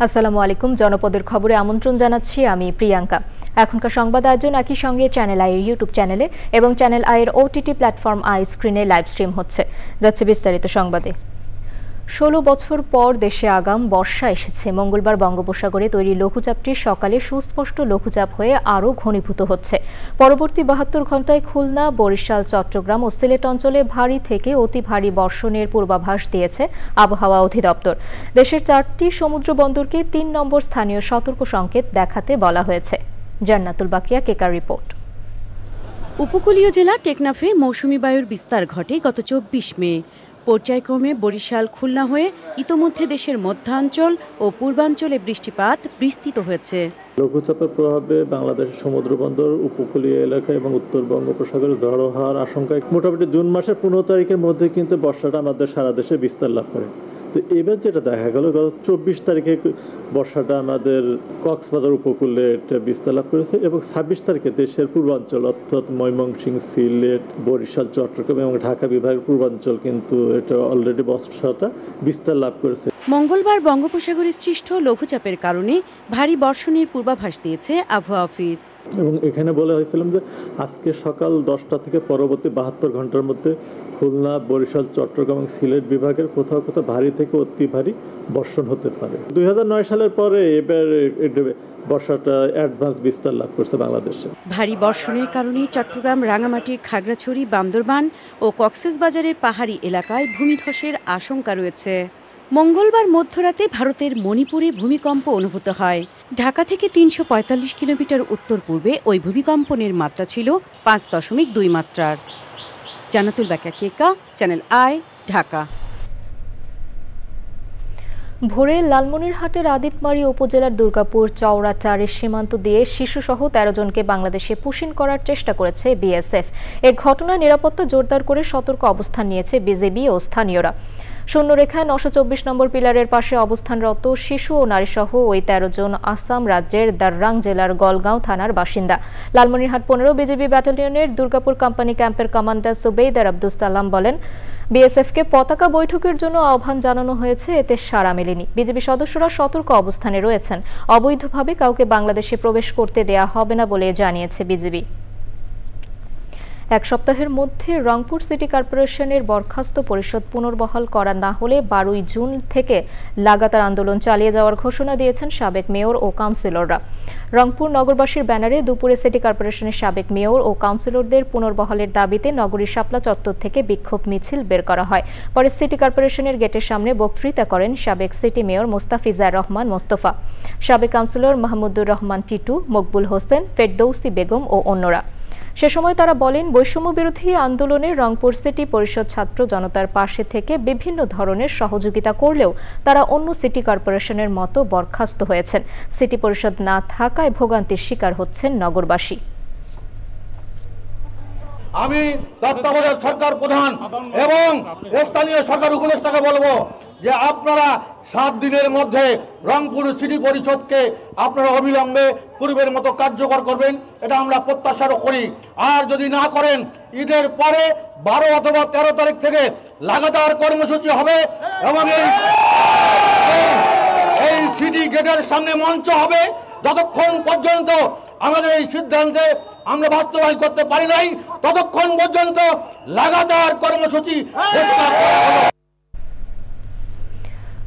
আসসালামু আলাইকুম। জনপদের খবরে আমন্ত্রণ জানাচ্ছি আমি প্রিয়াঙ্কা। এখনকার সংবাদ আয়োজন একই সঙ্গে চ্যানেল আই এর ইউটিউব চ্যানেলে এবং চ্যানেল আই এর ওটিটি প্ল্যাটফর্ম আই স্ক্রিনে লাইভ স্ট্রিম হচ্ছে। যাচ্ছে বিস্তারিত সংবাদে। ১৬ বছর পর দেশে আগাম বর্ষা এসেছে। মঙ্গলবার বঙ্গোপসাগরে তৈরি লঘুচাপটি সকালে সুস্পষ্ট লঘুচাপ হয়ে আরও ঘনীভূত হচ্ছে। পরবর্তী ৭২ ঘণ্টায় খুলনা, বরিশাল, চট্টগ্রাম ও সিলেট অঞ্চলে ভারী থেকে অতি ভারী বর্ষণের পূর্বাভাস দিয়েছে আবহাওয়া অধিদপ্তর। দেশের ৪টি সমুদ্র বন্দরকে ৩ নম্বর স্থানীয় সতর্ক সংকেত দেখাতে বলা হয়েছে। জান্নাতুল বাকিয়া কেকার রিপোর্ট। উপকূলীয় জেলা টেকনাফে মৌসুমী বায়ুর বিস্তার ঘটে গত ২৪ মে। পর্যায়ক্রমে বরিশাল, খুলনা হয়ে ইতোমধ্যে দেশের মধ্যাঞ্চল ও পূর্বাঞ্চলে বৃষ্টিপাত বিস্তৃত হয়েছে। লঘুচাপের প্রভাবে বাংলাদেশের সমুদ্র বন্দর, উপকূলীয় এলাকা এবং উত্তর বঙ্গোপসাগরে ঝড়ো হওয়ার আশঙ্কায় মোটামুটি জুন মাসের ১৫ তারিখের মধ্যে কিন্তু বর্ষাটা আমাদের সারা দেশে বিস্তার লাভ করে। তো এবার যেটা দেখা গেল, গত ২৪ তারিখে বর্ষাটা আমাদের কক্সবাজার উপকূলে বিস্তার লাভ করেছে এবং ২৬ তারিখে দেশের পূর্বাঞ্চল অর্থাৎ ময়মনসিংহ, সিলেট, বরিশাল, চট্টগ্রাম এবং ঢাকা বিভাগের পূর্বাঞ্চল কিন্তু এটা অলরেডি বর্ষাটা বিস্তার লাভ করেছে। মঙ্গলবার বঙ্গোপসাগরে সৃষ্ট লঘুচাপের কারণে ভারী বর্ষণের পূর্বাভাস দিয়েছে আবহাওয়া অফিস। এবং এখানে বলা হয়েছিলাম যে আজকে সকাল ১০টা থেকে পরবর্তী ৭২ ঘন্টার মধ্যে খুলনা, বরিশাল, চট্টগ্রাম এবং সিলেট বিভাগের কোথাও কোথাও ভারী থেকে অতি ভারী বর্ষণ হতে পারে। ২০০৯ সালের পরে এবার বর্ষাটা অ্যাডভান্স বিস্তার লাভ করছে বাংলাদেশে। ভারী বর্ষণের কারণে চট্টগ্রাম, রাঙামাটি, খাগড়াছড়ি, বান্দরবান ও কক্সবাজারের পাহাড়ি এলাকায় ভূমিধসের আশঙ্কা রয়েছে। মঙ্গলবার মধ্যরাতে ভারতের মণিপুরে ভূমিকম্প অনুভূত হয়। ঢাকা থেকে ৩৪৫ কিলোমিটার উত্তর পূর্বে ওই ভূমিকম্পনের মাত্রা ছিল ৫.২ মাত্রার। জান্নাতুল বাকিয়া কেকা, চ্যানেল আই, ঢাকা। ভোরে লালমনিরহাটের আদিতমারী উপজেলার দুর্গাপুর চওড়াচারের সীমান্ত দিয়ে শিশুসহ ১৩ জনকে বাংলাদেশে পুশিন করার চেষ্টা করেছে বিএসএফ। এ ঘটনায় নিরাপত্তা জোরদার করে সতর্ক অবস্থান নিয়েছে বিজিবি ও স্থানীয়রা। শূন্যরেখায় ৯২৪ নম্বর পিলারের পাশে অবস্থানরত শিশু ও নারীসহ ওই ১৩ জন আসাম রাজ্যের দাররাং জেলার গলগাঁও থানার বাসিন্দা। লালমনিরহাট ১৫ বিজিবি ব্যাটালিয়নের দুর্গাপুর কোম্পানি ক্যাম্পের কমান্ডার সুবেইদার আব্দুস সালাম বলেন, বিএসএফকে পতাকা বৈঠকের জন্য আহ্বান জানানো হয়েছে, এতে সাড়া মেলেনি। বিজিবি সদস্যরা সতর্ক অবস্থানে রয়েছেন। অবৈধভাবে কাউকে বাংলাদেশে প্রবেশ করতে দেয়া হবে না বলে জানিয়েছে বিজিবি। এক সপ্তাহের মধ্যে রংপুর সিটি কর্পোরেশনের বরখাস্ত পরিষদ পুনর্বহাল করা না হলে ১২ই জুন থেকে লাগাতার আন্দোলন চালিয়ে যাওয়ার ঘোষণা দিয়েছেন সাবেক মেয়র ও কাউন্সিলররা। রংপুর নগরবাসীর ব্যানারে দুপুরে সিটি কর্পোরেশনের সাবেক মেয়র ও কাউন্সিলরদের পুনর্বহালের দাবিতে নগরীর শাপলা চত্বর থেকে বিক্ষোভ মিছিল বের করা হয়। পরে সিটি কর্পোরেশনের গেটের সামনে বক্তৃতা করেন সাবেক সিটি মেয়র মোস্তাফিজার রহমান মোস্তফা, সাবেক কাউন্সিলর মাহমুদুর রহমান টিটু, মকবুল হোসেন, ফেরদৌসী বেগম ও অন্যরা। সে সময় তারা বলেন, বৈষম্য বিরোধী আন্দোলনে রংপুর সিটি পরিষদ ছাত্র জনতার পাশে থেকে বিভিন্ন ধরনের সহযোগিতা করলেও তারা অন্য সিটি কর্পোরেশনের মতো বরখাস্ত হয়েছেন। সিটি পরিষদ না থাকায় ভোগান্তির শিকার হচ্ছেন নগরবাসী। আমি তত্ত্বাবধায়ক সরকার প্রধান এবং স্থানীয় সরকার উপদেষ্টাকে বলবো যে আপনারা 7 দিনের মধ্যে রংপুর সিটি পরিষদকে আপনারা অবিলম্বে পূর্বের মতো কার্যকর করবেন, এটা আমরা প্রত্যাশাও করি। আর যদি না করেন, ঈদের পরে 12 অথবা 13 তারিখ থেকে লাগাতার কর্মসূচি হবে এবং এই সিটি গেটের সামনে মঞ্চ হবে। যতক্ষণ পর্যন্ত আমাদের এই সিদ্ধান্তে আমরা বাস্তবায়ন করতে পারি নাই, ততক্ষণ পর্যন্ত লাগাতার কর্মসূচি।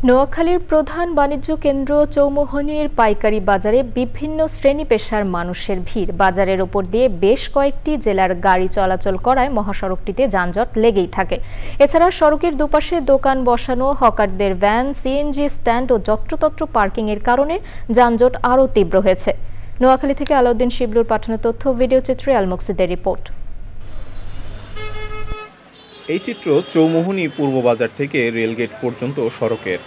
নোয়াখালীর প্রধান বাণিজ্য কেন্দ্র চৌমোহনীর পাইকারি বাজারে বিভিন্ন শ্রেণী পেশার মানুষের ভিড়। বাজারের ওপর দিয়ে বেশ কয়েকটি জেলার গাড়ি চলাচল করায় মহাসড়কটিতে যানজট লেগেই থাকে। এছাড়া সড়কের দুপাশে দোকান বসানো, হকারদের ভ্যান, সিএনজি স্ট্যান্ড ও যত্রতত্র পার্কিংয়ের কারণে যানজট আরও তীব্র হয়েছে। নোয়াখালী থেকে আলাউদ্দিন শিবলুর পাঠানো তথ্য, ভিডিও চিত্রে আল মুকসিদের রিপোর্ট। এই চিত্র চৌমোহনী পূর্ব বাজার থেকে রেলগেট পর্যন্ত সড়কের।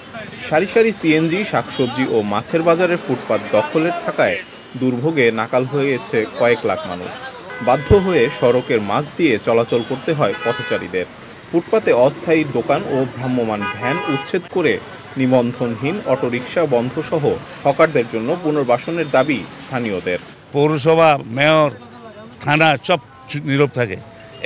সারি সারি সিএনজি, শাকসবজি ও মাছের বাজারের ফুটপাত দখলের থাকায় দুর্ভোগে নাকাল হয়ে গেছে কয়েক লাখ মানুষ। বাধ্য হয়ে সড়কের মাঝ দিয়ে চলাচল করতে হয় পথচারীদের। ফুটপাতে অস্থায়ী দোকান ও ভ্রাম্যমাণ ভ্যান উচ্ছেদ করে নিবন্ধনহীন অটোরিকশা বন্ধসহ হকারদের জন্য পুনর্বাসনের দাবি স্থানীয়দের। পৌরসভা, মেয়র, থানা সব নীরব থাকে।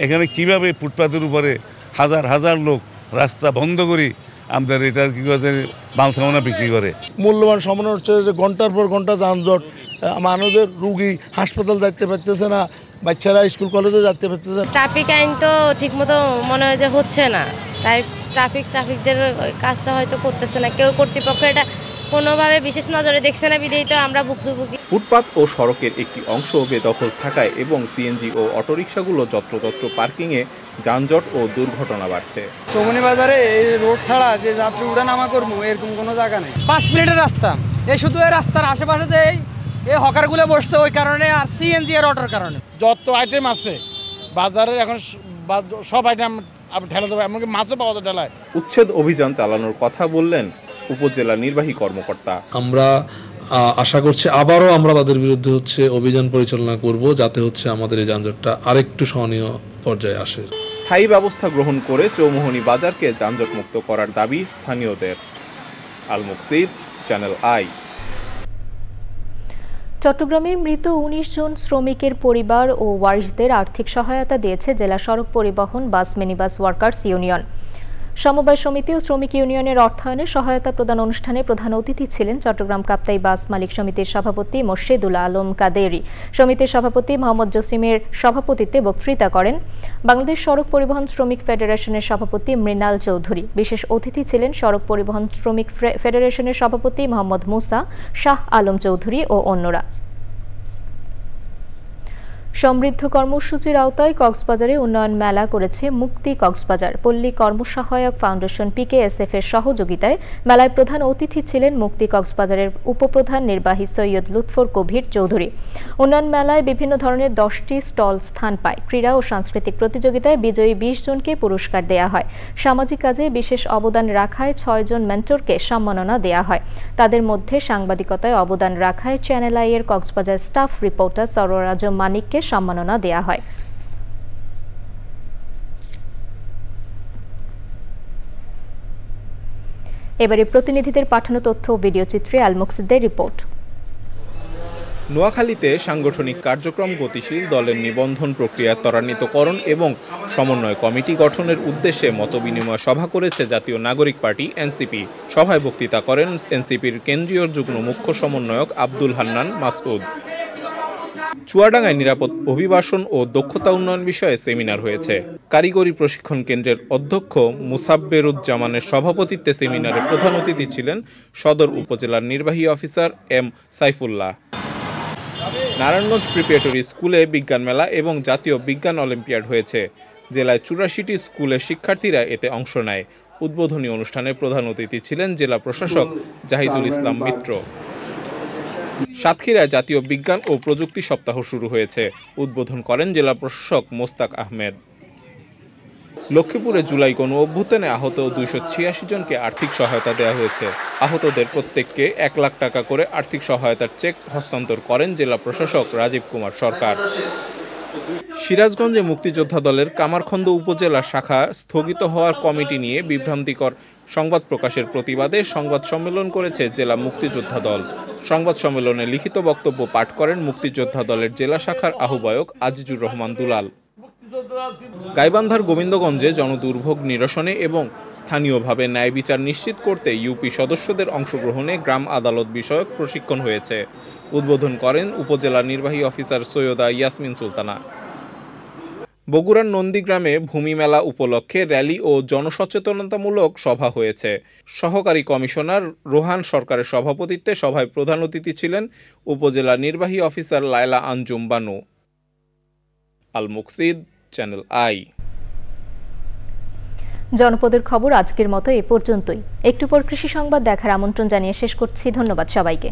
এখানে কিভাবে ফুটপাতের উপরে হাজার হাজার লোক রাস্তা বন্ধ করে আমাদের এটার কী করে মাল সামানা বিক্রি করে। মূল্যবান সময় হচ্ছে যে ঘন্টার পর ঘন্টা যানজট, মানুষদের রুগী হাসপাতাল যাইতে পারতেছে না, বাচ্চারা স্কুল কলেজে যেতে পারতেছে না। ট্রাফিক আইন তো ঠিকমতো মনে হয় যে হচ্ছে না, তাই ট্রাফিকদের কাজটা হয়তো করতেছে না কেউ, কর্তৃপক্ষ এটা কোনোভাবে বিশেষ নজরে দেখছে না, বিধায়িত আমরা ভুক্তভোগী। ফুটপাত ও সড়কের একটি অংশ বেদখল থাকায় এবং সিএনজি ও অটোরিকশাগুলো যত্রতত্র পার্কিংয়ে যানজট ও দুর্ঘটনা বাড়ছে। চৌমনি বাজারে এই রোড ছাড়া যে যাত্রী উঠানামা করবো এরকম কোনো জায়গা নেই। 5 মিনিটের রাস্তা, এই শুধু এই রাস্তার আশেপাশে যে এই হকারগুলো বসছে ওই কারণে, আর সিএনজি এর অটোর কারণে। যত আইটেম আছে বাজারে এখন সব আইটেম ঠেলা দেবে, এমনকি মাছও পাওয়া যায় ঠেলায়। উচ্ছেদ অভিযান চালানোর কথা বললেন উপজেলা নির্বাহী কর্মকর্তা। আমরা আশা করছি আবারও আমরা তাদের বিরুদ্ধে অভিযান পরিচালনা করব, যাতে আমাদের এই যানজটটা আরেকটু সহনীয় পর্যায়ে আসে। স্থায়ী ব্যবস্থা গ্রহণ করে চৌমুহনী বাজারকে যানজটমুক্ত করার দাবি স্থানীয়দের। আল মুকসিদ, চ্যানেল আই। চট্টগ্রামে মৃত 19 জন শ্রমিকের পরিবার ও ওয়ারিশদের আর্থিক সহায়তা দিয়েছে জেলা সড়ক পরিবহন বাস মিনিবাস ওয়ার্কার্স ইউনিয়ন। সমবায় সমিতি ও শ্রমিক ইউনিয়নের অর্থায়নে সহায়তা প্রদান অনুষ্ঠানে প্রধান অতিথি ছিলেন চট্টগ্রাম কাপ্তাই বাস মালিক সমিতির সভাপতি মোর্শেদুল আলম কাদেরি। সমিতির সভাপতি মোহাম্মদ জসিমের সভাপতিত্বে বক্তৃতা করেন বাংলাদেশ সড়ক পরিবহন শ্রমিক ফেডারেশনের সভাপতি মৃণাল চৌধুরী। বিশেষ অতিথি ছিলেন সড়ক পরিবহন শ্রমিক ফেডারেশনের সভাপতি মোহাম্মদ মুসা, শাহ আলম চৌধুরী ও অন্যরা। সমৃদ্ধ কর্মসূচির আওতায় কক্সবাজারে উন্নয়ন মেলা করেছে মুক্তি কক্সবাজার। পল্লী কর্মসহায়ক ফাউন্ডেশন PKSF এর সহযোগিতায় মেলায় প্রধান অতিথি ছিলেন মুক্তি কক্সবাজারের উপপ্রধান নির্বাহী সৈয়দ লুৎফর কবির চৌধুরী। উন্নয়ন মেলায় বিভিন্ন ধরনের 10টি স্টল স্থান পায়। ক্রীড়া ও সাংস্কৃতিক প্রতিযোগিতায় বিজয়ী 20 জনকে পুরস্কার দেয়া হয়। সামাজিক কাজে বিশেষ অবদান রাখায় 6 জন মেন্টরকে সম্মাননা দেয়া হয়। তাদের মধ্যে সাংবাদিকতায় অবদান রাখায় চ্যানেল আই এর কক্সবাজার স্টাফ রিপোর্টার সরোয়ার আজম মানিককে সম্মাননা দেয়া হয়। এবারে প্রতিনিধিদের পাঠানো তথ্য ও ভিডিও চিত্রে আল মুকসিদের রিপোর্ট। নোয়াখালীতে সাংগঠনিক কার্যক্রম গতিশীল, দলের নিবন্ধন প্রক্রিয়া ত্বরান্বিতকরণ এবং সমন্বয় কমিটি গঠনের উদ্দেশ্যে মতবিনিময় সভা করেছে জাতীয় নাগরিক পার্টি এনসিপি। সভায় বক্তৃতা করেন এনসিপির কেন্দ্রীয় যুগ্ম মুখ্য সমন্বয়ক আব্দুল হান্নান মাসউদ। চুয়াডাঙ্গায় নিরাপদ অভিবাসন ও দক্ষতা উন্নয়ন বিষয়ে সেমিনার হয়েছে। কারিগরি প্রশিক্ষণ কেন্দ্রের অধ্যক্ষ মুসাব্বেরুজ্জামানের সভাপতিত্বে সেমিনারে প্রধান অতিথি ছিলেন সদর উপজেলার নির্বাহী officer M Saifullah. Narayanganj preparatory স্কুলে বিজ্ঞান মেলা এবং জাতীয় বিজ্ঞান অলিম্পিয়াড হয়েছে। জেলায় 84টি স্কুলের শিক্ষার্থীরা এতে অংশ নেয়। উদ্বোধনী অনুষ্ঠানে প্রধান অতিথি ছিলেন জেলা প্রশাসক জাহিদুল ইসলাম মিত্র। সাতক্ষীরায় জাতীয় বিজ্ঞান ও প্রযুক্তি সপ্তাহ শুরু হয়েছে। উদ্বোধন করেন জেলা প্রশাসক মোস্তাক আহমেদ। লক্ষ্মীপুরে জুলাই গণ অভ্যুত্থানে আহত 286 জনকে আর্থিক সহায়তা দেওয়া হয়েছে। আহতদের প্রত্যেককে 1 লাখ টাকা করে আর্থিক সহায়তার চেক হস্তান্তর করেন জেলা প্রশাসক রাজীব কুমার সরকার। সিরাজগঞ্জে মুক্তিযোদ্ধা দলের কামারখন্দ উপজেলা শাখা স্থগিত হওয়ার কমিটি নিয়ে বিভ্রান্তিকর সংবাদ প্রকাশের প্রতিবাদে সংবাদ সম্মেলন করেছে জেলা মুক্তিযোদ্ধা দল। সংবাদ সম্মেলনে লিখিত বক্তব্য পাঠ করেন মুক্তিযোদ্ধা দলের জেলা শাখার আহ্বায়ক আজিজুর রহমান দুলাল। গাইবান্ধার গোবিন্দগঞ্জে জনদুর্ভোগ নিরসনে এবং স্থানীয়ভাবে ন্যায় বিচার নিশ্চিত করতে ইউপি সদস্যদের অংশগ্রহণে গ্রাম আদালত বিষয়ক প্রশিক্ষণ হয়েছে। উদ্বোধন করেন উপজেলা নির্বাহী অফিসার সৈয়দা ইয়াসমিন সুলতানা। বগুড়ার নন্দীগ্রামে ভূমি মেলা উপলক্ষে র্যালি ও জনসচেতনতামূলক সভা হয়েছে। সহকারী কমিশনার রোহান সরকারের সভাপতিত্বে সভায় প্রধান অতিথি ছিলেন উপজেলা নির্বাহী officer Laila Anjum Banu. Al মুকসিদ, channel I. জনপদের খবর আজকের মতো এ পর্যন্তই। একটু পর কৃষি সংবাদ দেখার আমন্ত্রণ জানিয়ে শেষ করছি। ধন্যবাদ সবাইকে।